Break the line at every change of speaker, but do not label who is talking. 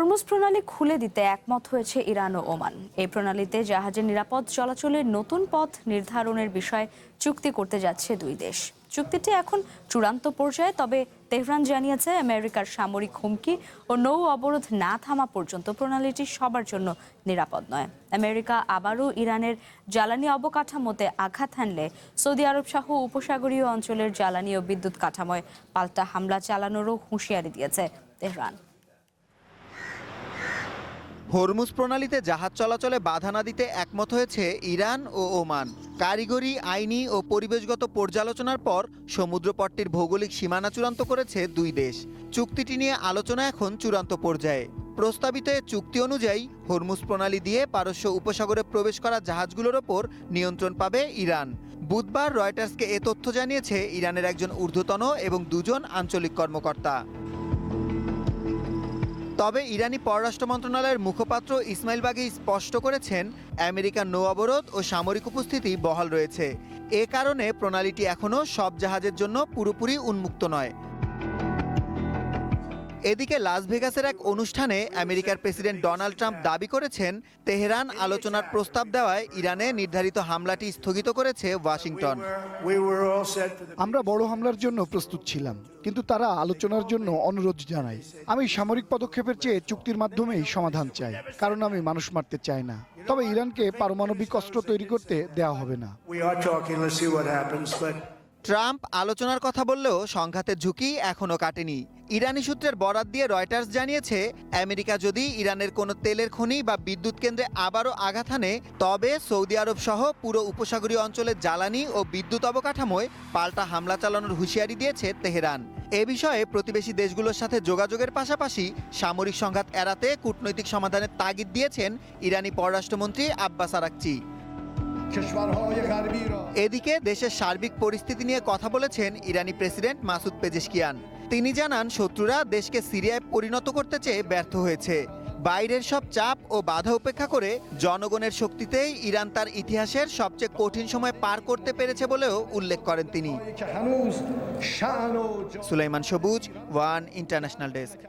Hormuz প্রণালী খুলে দিতে একমত হয়েছে ইরান ও ওমান। এই প্রণালীতে জাহাজের নিরাপদ চলাচলের নতুন পথ নির্ধারণের বিষয়ে চুক্তি করতে যাচ্ছে দুই দেশ। চুক্তিটি এখন চূড়ান্ত পর্যায়ে, তবে তেহরান জানিয়েছে আমেরিকার সামরিক হুমকি ও নৌ অবরোধ না থামা পর্যন্ত প্রণালীটি সবার জন্য নিরাপদ নয়। আমেরিকা আবারও ইরানের জ্বালানি অবকাঠামোতে আঘাত হানলে সৌদি আরব সহ উপসাগরীয় অঞ্চলের জ্বালানি ও বিদ্যুৎ কাঠামোয় পাল্টা হামলা চালানোরও হুঁশিয়ারি দিয়েছে তেহরান।
হরমুজ প্রণালীতে জাহাজ চলাচলে বাধা না দিতে একমত হয়েছে ইরান ও ওমান। কারিগরি, আইনি ও পরিবেশগত পর্যালোচনার পর সমুদ্রপটটির ভৌগোলিক সীমানা চূড়ান্ত করেছে দুই দেশ। চুক্তিটি নিয়ে আলোচনা এখন চূড়ান্ত পর্যায়ে। প্রস্তাবিত চুক্তি অনুযায়ী হরমুজ প্রণালী দিয়ে পারস্য উপসাগরে প্রবেশ করা জাহাজগুলোর ওপর নিয়ন্ত্রণ পাবে ইরান। বুধবার রয়টার্সকে এ তথ্য জানিয়েছে ইরানের একজন ঊর্ধ্বতন এবং দুজন আঞ্চলিক কর্মকর্তা। তবে ইরানি পররাষ্ট্র মন্ত্রণালয়ের মুখপাত্র ইসমাইল বাগী স্পষ্ট করেছেন, আমেরিকার নৌ অবরোধ ও সামরিক উপস্থিতি বহাল রয়েছে। এ কারণে প্রণালীটি এখনও সব জাহাজের জন্য পুরোপুরি উন্মুক্ত নয়। এদিকে লাস ভেগাসের এক অনুষ্ঠানে আমেরিকার প্রেসিডেন্ট ডোনাল্ড ট্রাম্প দাবি করেছেন, তেহরান আলোচনার প্রস্তাব দেওয়ায় ইরানে নির্ধারিত হামলাটি স্থগিত করেছে ওয়াশিংটন।
আমরা বড় হামলার জন্য প্রস্তুত ছিলাম, কিন্তু তারা আলোচনার জন্য অনুরোধ জানায়। আমি সামরিক পদক্ষেপের চেয়ে চুক্তির মাধ্যমেই সমাধান চাই, কারণ আমি মানুষ মারতে চাই না। তবে ইরানকে পারমাণবিক অস্ত্র তৈরি করতে দেওয়া হবে না।
ট্রাম্প আলোচনার কথা বললেও সংঘাতের ঝুঁকি এখনও কাটেনি। ইরানি সূত্রের বরাত দিয়ে রয়টার্স জানিয়েছে, আমেরিকা যদি ইরানের কোনো তেলের খনি বা বিদ্যুৎ কেন্দ্রে আবারও আঘাত হানে, তবে সৌদি আরব সহ পুরো উপসাগরীয় অঞ্চলের জ্বালানি ও বিদ্যুৎ অবকাঠামোয় পাল্টা হামলা চালানোর হুঁশিয়ারি দিয়েছে তেহরান। এ বিষয়ে প্রতিবেশী দেশগুলোর সাথে যোগাযোগের পাশাপাশি সামরিক সংঘাত এড়াতে কূটনৈতিক সমাধানের তাগিদ দিয়েছেন ইরানি পররাষ্ট্রমন্ত্রী আব্বাস আরাকচি। এদিকে দেশের সার্বিক পরিস্থিতি নিয়ে কথা বলেছেন ইরানি প্রেসিডেন্ট মাসুদ পেজেশকিয়ান। তিনি জানান, শত্রুরা দেশকে সিরিয়ায় পরিণত করতে চেয়ে ব্যর্থ হয়েছে। বাইরের সব চাপ ও বাধা উপেক্ষা করে জনগণের শক্তিতেই ইরান তার ইতিহাসের সবচেয়ে কঠিন সময় পার করতে পেরেছে বলেও উল্লেখ করেন তিনি। সুলাইমান সবুজ, ওয়ান ইন্টারন্যাশনাল ডেস্ক।